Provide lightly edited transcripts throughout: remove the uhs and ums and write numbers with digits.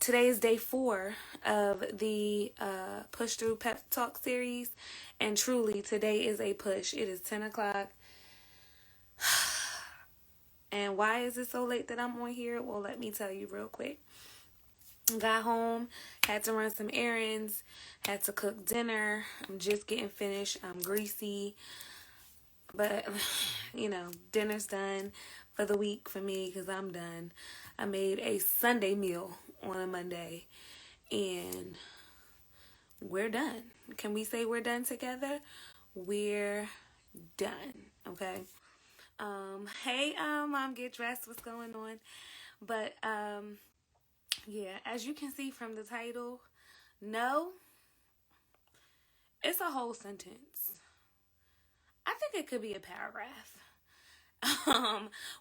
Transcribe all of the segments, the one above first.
Today is day 4 of the Push Through Pep Talk Series. And truly, today is a push. It is 10 o'clock. And why is it so late that I'm on here? Well, let me tell you real quick. Got home, had to run some errands, had to cook dinner. I'm just getting finished. I'm greasy. But, dinner's done for the week for me because I'm done. I made a Sunday meal on a Monday. And we're done. Can we say we're done together? We're done. Okay. Hey, mom, get dressed. What's going on? But, yeah, as you can see from the title, no, it's a whole sentence. I think it could be a paragraph.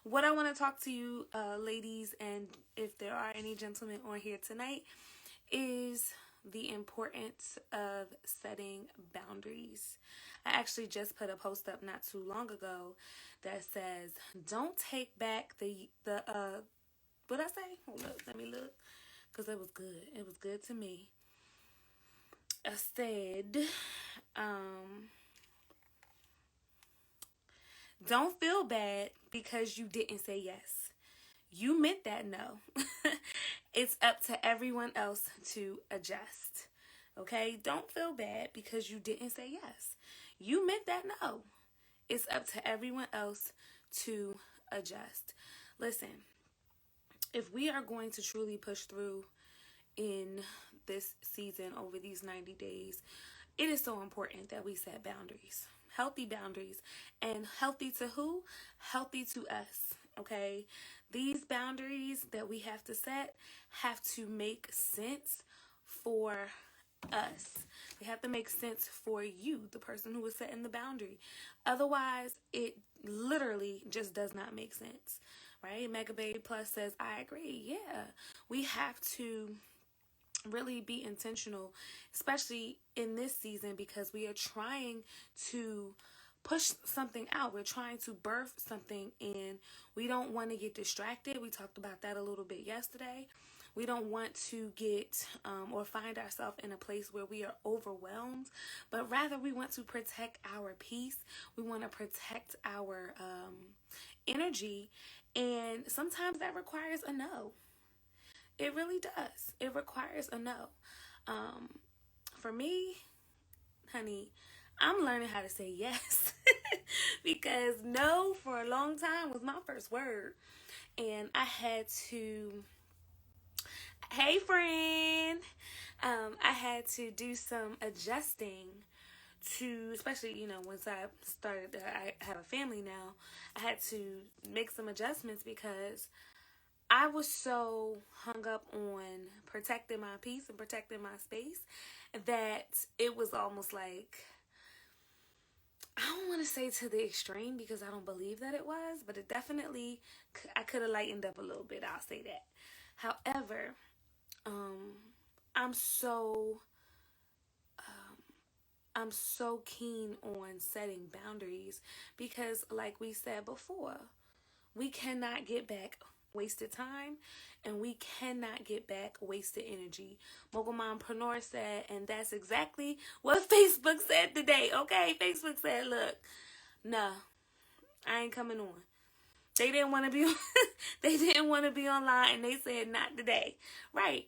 What I want to talk to you, ladies, and if there are any gentlemen on here tonight, is the importance of setting boundaries. I actually just put a post up not too long ago that says, "Don't take back the what I say? Hold up, let me look, because it was good. It was good to me." I said, "Don't feel bad because you didn't say yes. You meant that no. It's up to everyone else to adjust. Okay? Don't feel bad because you didn't say yes. You meant that no. It's up to everyone else to adjust." Listen, if we are going to truly push through in this season over these 90 days, it is so important that we set boundaries. Healthy boundaries. And healthy to who? Healthy to us. Okay? These boundaries that we have to set have to make sense for us. They have to make sense for you, the person who is setting the boundary. Otherwise, it literally just does not make sense. Right? Mega Babe Plus says, I agree. Yeah. We have to really be intentional, especially in this season, because we are trying to push something out. We're trying to birth something, and we don't want to get distracted. We talked about that a little bit yesterday. We don't want to get or find ourselves in a place where we are overwhelmed, but rather we want to protect our peace. We want to protect our energy, and sometimes that requires a no. It really does. It requires a no. For me, honey, I'm learning how to say yes because no for a long time was my first word. And I had to, hey friend, I had to do some adjusting to, especially, once I started, I have a family now, I had to make some adjustments because I was so hung up on protecting my peace and protecting my space that it was almost like, I don't want to say to the extreme because I don't believe that it was, but it definitely, I could have lightened up a little bit. I'll say that. However, I'm so, I'm so keen on setting boundaries because, like we said before, we cannot get back wasted time, and we cannot get back wasted energy. Mogul Mompreneur said, and that's exactly what Facebook said today. Okay, Facebook said, look, no, I ain't coming on. They didn't want to be they didn't want to be online, and they said not today. Right.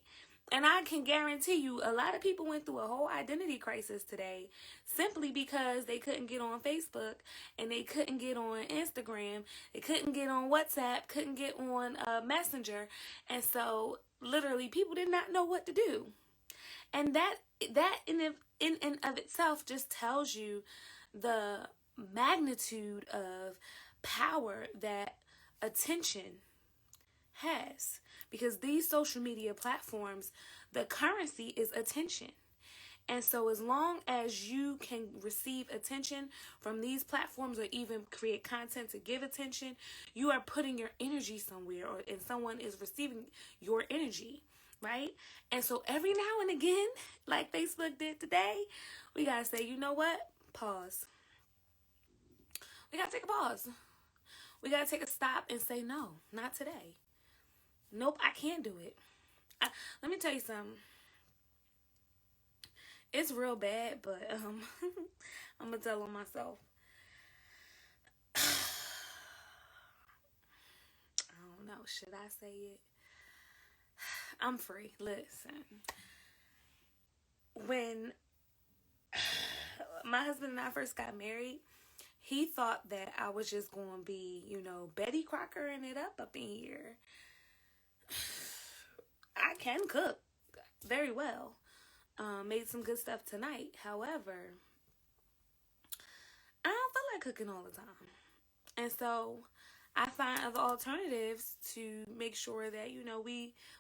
And I can guarantee you a lot of people went through a whole identity crisis today simply because they couldn't get on Facebook, and they couldn't get on Instagram, they couldn't get on WhatsApp, couldn't get on Messenger. And so literally people did not know what to do. And that in and of itself just tells you the magnitude of power that attention has, because these social media platforms, the currency is attention. And so as long as you can receive attention from these platforms, or even create content to give attention, you are putting your energy somewhere, and someone is receiving your energy, right? And so every now and again, like Facebook did today, we got to say, you know what? Pause. We got to take a pause. We got to take a stop and say, no, not today. Nope, I can't do it. Let me tell you something. It's real bad, but I'm gonna tell on myself. I don't know. Should I say it? I'm free. Listen, when my husband and I first got married, he thought that I was just going to be, Betty Crockerin' it up in here. I can cook very well. Made some good stuff tonight. However, I don't feel like cooking all the time. And so I find other alternatives to make sure that,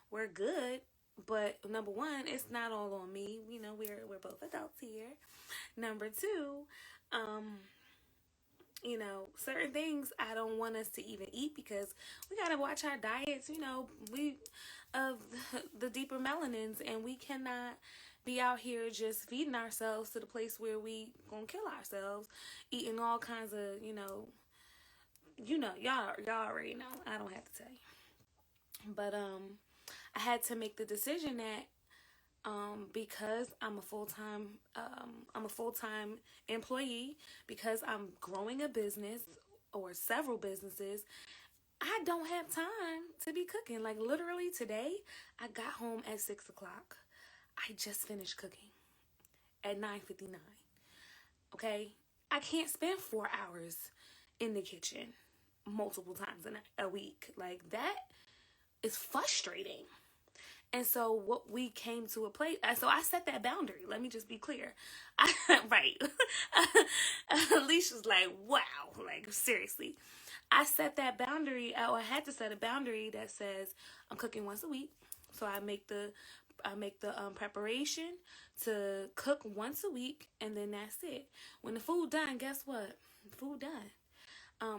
we're good. But number one, it's not all on me. We're both adults here. Number two, certain things I don't want us to even eat because we gotta watch our diets. We of the deeper melanins, and we cannot be out here just feeding ourselves to the place where we gonna kill ourselves, eating all kinds of y'all already know. I don't have to tell you, but I had to make the decision that because I'm a full-time employee, because I'm growing a business or several businesses, I don't have time to be cooking. Like literally today, I got home at 6:00. I just finished cooking at 9:59. Okay, I can't spend 4 hours in the kitchen multiple times a week. Like that is frustrating. And so what we came to a place, so I set that boundary. Let me just be clear. Right. Alicia's like, wow, like seriously. I set that boundary, I had to set a boundary that says I'm cooking once a week. So I make the preparation to cook once a week, and then that's it. When the food done, guess what? Food done.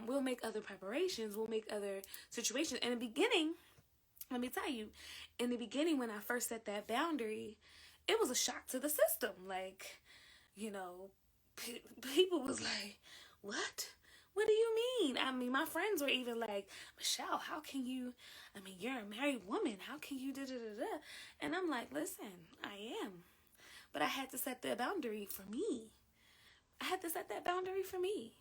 We'll make other preparations. We'll make other situations. In the beginning, let me tell you, in the beginning when I first set that boundary, it was a shock to the system. Like, people was like, what? What do you mean? I mean, my friends were even like, Michelle, how can you, you're a married woman. How can you da-da-da-da? And I'm like, listen, I am. But I had to set that boundary for me. I had to set that boundary for me.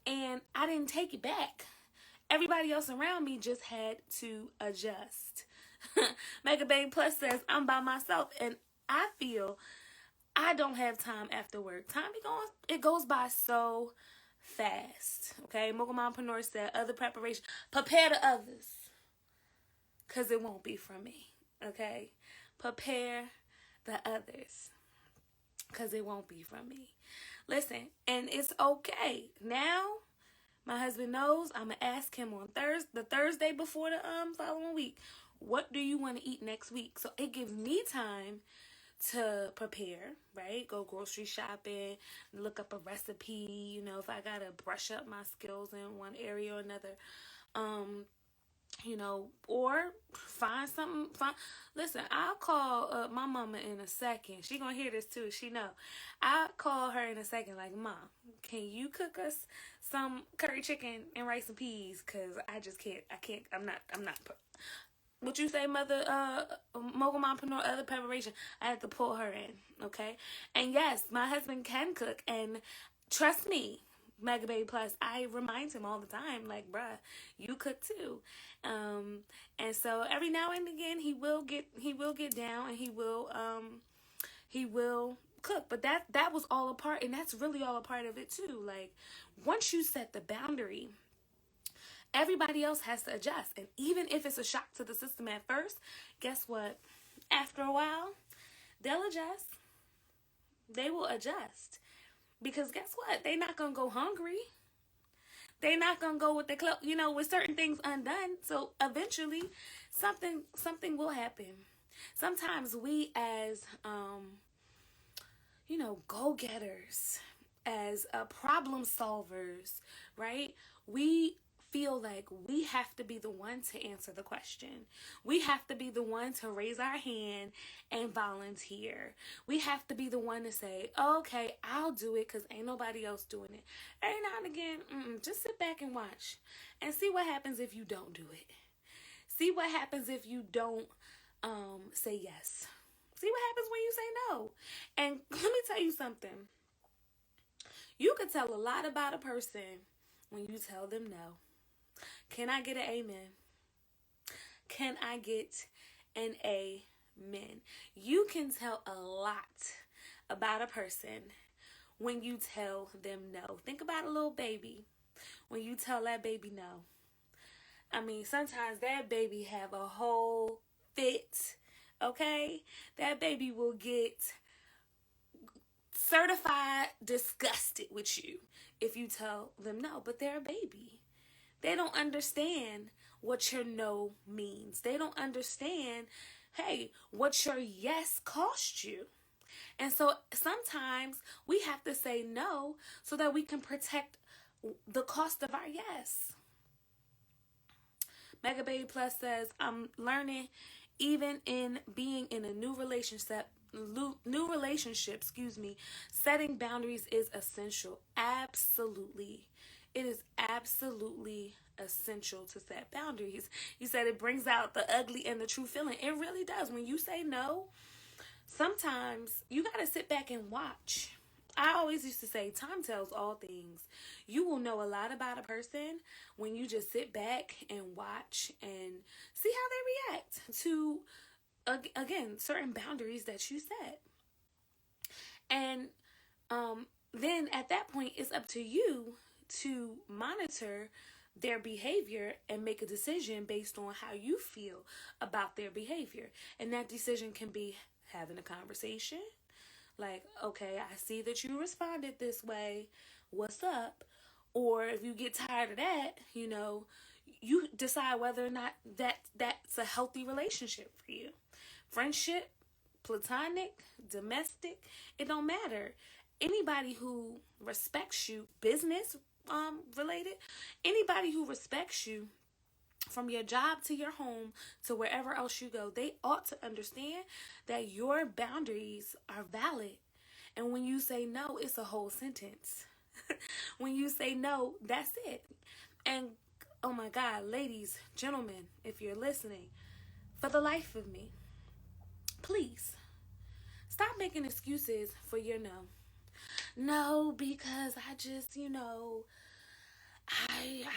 And I didn't take it back. Everybody else around me just had to adjust. Mega Babe Plus says, I'm by myself. And I feel I don't have time after work. It goes by so fast. Okay, Mogul Mompreneur said, other preparation. Prepare the others. Because it won't be from me. Okay? Prepare the others. Because it won't be from me. Listen, and it's okay. Now, my husband knows I'm going to ask him on the Thursday before the following week, what do you want to eat next week? So it gives me time to prepare, right? Go grocery shopping, look up a recipe, if I got to brush up my skills in one area or another. Or find something. Listen, I'll call my mama in a second. She gonna hear this too. She know. I'll call her in a second. Like, Mom, can you cook us some curry chicken and rice and peas? Cause I just can't. I'm not. What you say, Mother? Mogul Mompreneur, other preparation. I had to pull her in. Okay. And yes, my husband can cook, and trust me. Mega Babe Plus, I remind him all the time, like, bruh, you cook too. And so every now and again he will get down, and he will cook. But that was all a part, and that's really all a part of it too. Like, once you set the boundary, everybody else has to adjust. And even if it's a shock to the system at first, guess what? After a while, they'll adjust. They will adjust. Because guess what? They're not going to go hungry. They're not going to go with with certain things undone. So eventually something will happen. Sometimes we as, go-getters, as problem solvers, right? We feel like we have to be the one to answer the question. We have to be the one to raise our hand and volunteer. We have to be the one to say, okay, I'll do it because ain't nobody else doing it. Every now and again, just sit back and watch and see what happens if you don't do it. See what happens if you don't say yes. See what happens when you say no. And let me tell you something. You could tell a lot about a person when you tell them no. Can I get an amen? Can I get an amen? You can tell a lot about a person when you tell them no. Think about a little baby. When you tell that baby no. I mean, sometimes that baby have a whole fit, okay? That baby will get certified disgusted with you if you tell them no, but they're a baby. They don't understand what your no means. They don't understand, hey, what your yes cost you. And so sometimes we have to say no so that we can protect the cost of our yes. Mega Baby Plus says, I'm learning even in being in a new relationship, setting boundaries is essential. Absolutely. It is absolutely essential to set boundaries. You said it brings out the ugly and the true feeling. It really does. When you say no, sometimes you got to sit back and watch. I always used to say, time tells all things. You will know a lot about a person when you just sit back and watch and see how they react to, again, certain boundaries that you set. And then at that point, it's up to you to monitor their behavior and make a decision based on how you feel about their behavior. And that decision can be having a conversation. Like, okay, I see that you responded this way. What's up? Or if you get tired of that, you decide whether or not that's a healthy relationship for you. Friendship, platonic, domestic, it don't matter. Anybody who respects you, business related, anybody who respects you from your job to your home to wherever else you go, they ought to understand that your boundaries are valid. And when you say no, it's a whole sentence. When you say no, that's it. And oh my God, ladies, gentlemen, if you're listening, for the life of me, please stop making excuses for your no. No, because I just,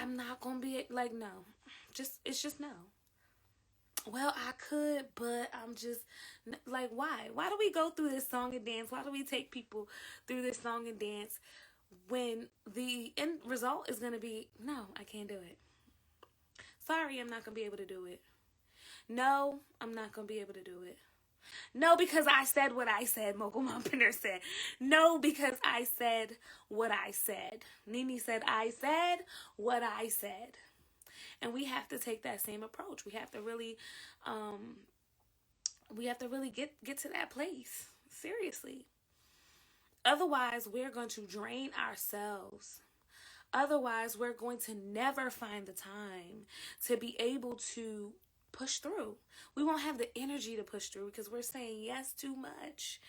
I'm not gonna be like, no. It's just no. Well, I could, but I'm just like, why? Why do we go through this song and dance? Why do we take people through this song and dance when the end result is gonna be, no, I can't do it. Sorry, I'm not gonna be able to do it. No, I'm not gonna be able to do it. No, because I said what I said, Mogul Mompreneur said. No, because I said what I said. Nene said, I said what I said. And we have to take that same approach. We have to really get to that place. Seriously. Otherwise, we're going to drain ourselves. Otherwise, we're going to never find the time to be able to push through. We won't have the energy to push through because we're saying yes too much.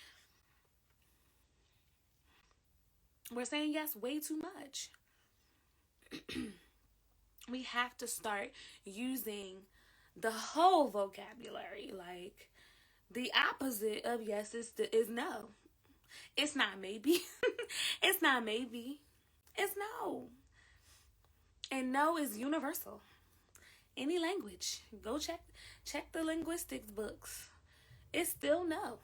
We're saying yes way too much. We have to start using the whole vocabulary. Like, the opposite of yes is no. It's not maybe. It's not maybe. It's no. And no is universal. Any language. Go check the linguistics books. It's still no.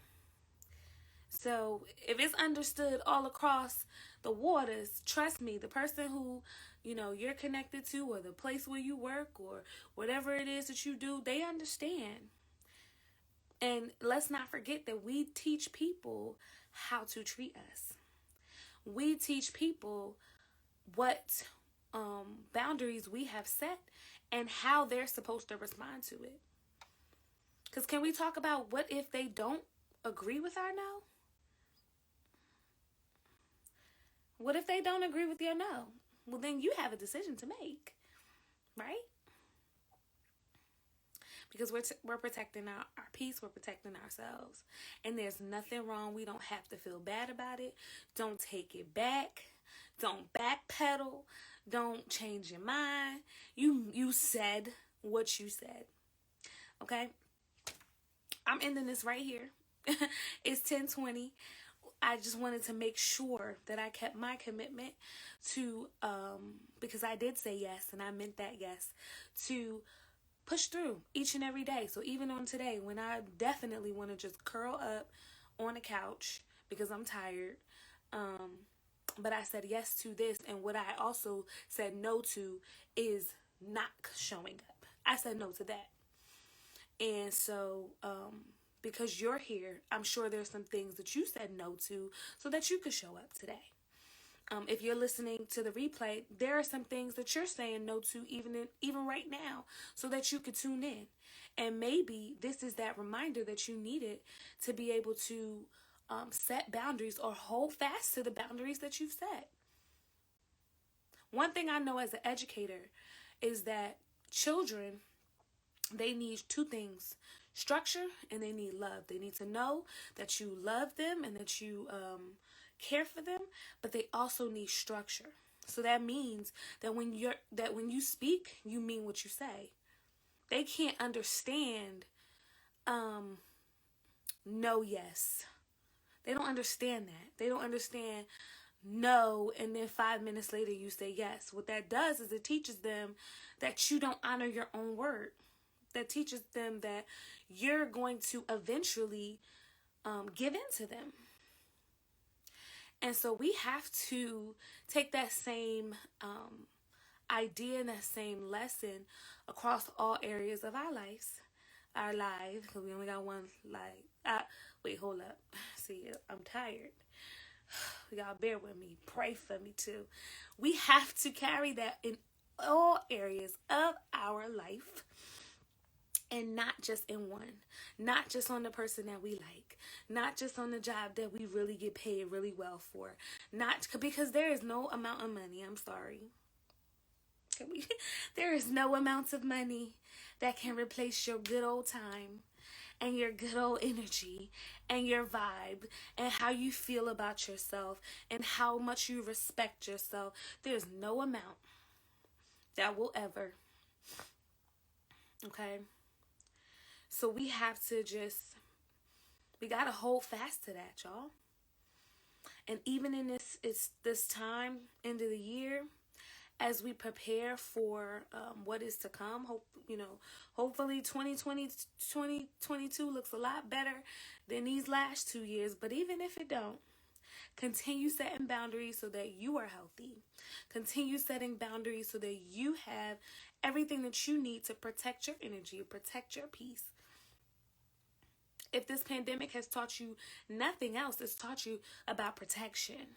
So if it's understood all across the waters, trust me, the person who, you're connected to, or the place where you work, or whatever it is that you do, they understand. And let's not forget that we teach people how to treat us. We teach people what boundaries we have set and how they're supposed to respond to it. Because can we talk about what if they don't agree with our no? What if they don't agree with your no? Well, then you have a decision to make, right? Because we're protecting our peace, we're protecting ourselves. And there's nothing wrong. We don't have to feel bad about it. Don't take it back. Don't backpedal. Don't change your mind. You said what you said. Okay? I'm ending this right here. It's 10:20. I just wanted to make sure that I kept my commitment to, because I did say yes and I meant that yes, to push through each and every day. So even on today, when I definitely want to just curl up on a couch because I'm tired, but I said yes to this. And what I also said no to is not showing up. I said no to that. And so, because you're here, I'm sure there's some things that you said no to so that you could show up today. If you're listening to the replay, there are some things that you're saying no to even right now so that you could tune in. And maybe this is that reminder that you needed to be able to set boundaries or hold fast to the boundaries that you've set. One thing I know as an educator is that children, they need two things: structure and they need love. They need to know that you love them and that you care for them, but they also need structure. So that means that when you speak, you mean what you say. They can't understand no yes. They don't understand that. They don't understand no and then 5 minutes later you say yes. What that does is it teaches them that you don't honor your own word. That teaches them that you're going to eventually give in to them. And so we have to take that same idea and that same lesson across all areas of our lives. Our lives, because we only got one life. Wait, hold up. See, I'm tired. You gotta bear with me. Pray for me too. We have to carry that in all areas of our life. And not just in one. Not just on the person that we like. Not just on the job that we really get paid really well for. Not because there is no amount of money. I'm sorry. There is no amount of money that can replace your good old time and your good old energy and your vibe and how you feel about yourself and how much you respect yourself. There's no amount that will ever. Okay? So we have to we got to hold fast to that, y'all. And even in this time, end of the year, as we prepare for what is to come, hopefully 2022 looks a lot better than these last 2 years. But even if it don't, continue setting boundaries so that you are healthy. Continue setting boundaries so that you have everything that you need to protect your energy, protect your peace. If this pandemic has taught you nothing else, it's taught you about protection.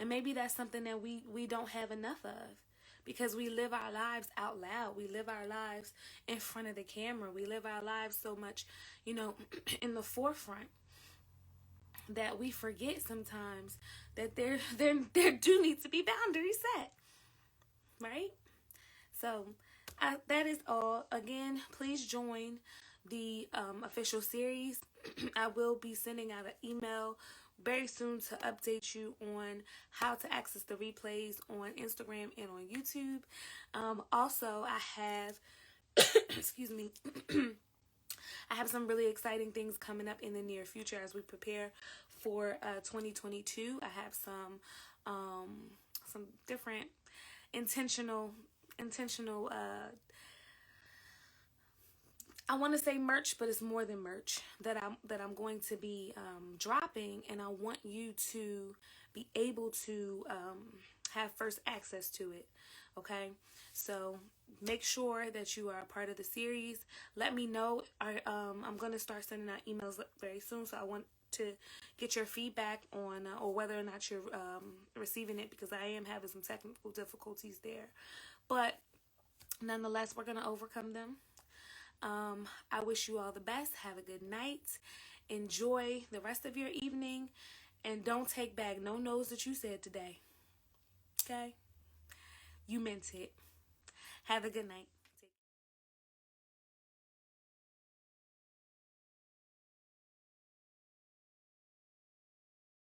And maybe that's something that we don't have enough of because we live our lives out loud. We live our lives in front of the camera. We live our lives so much, in the forefront that we forget sometimes that there do need to be boundaries set. Right? So that is all. Again, please join the official series. I will be sending out an email very soon to update you on how to access the replays on Instagram and on YouTube. Also, I have, excuse me, I have some really exciting things coming up in the near future as we prepare for 2022. I have some different intentional I want to say merch, but it's more than merch that I'm going to be dropping, and I want you to be able to have first access to it. Okay, so make sure that you are a part of the series. Let me know. I'm going to start sending out emails very soon, so I want to get your feedback on or whether or not you're receiving it, because I am having some technical difficulties there, but nonetheless, we're going to overcome them. I wish you all the best. Have a good night. Enjoy the rest of your evening. And don't take back no no's that you said today. Okay? You meant it. Have a good night.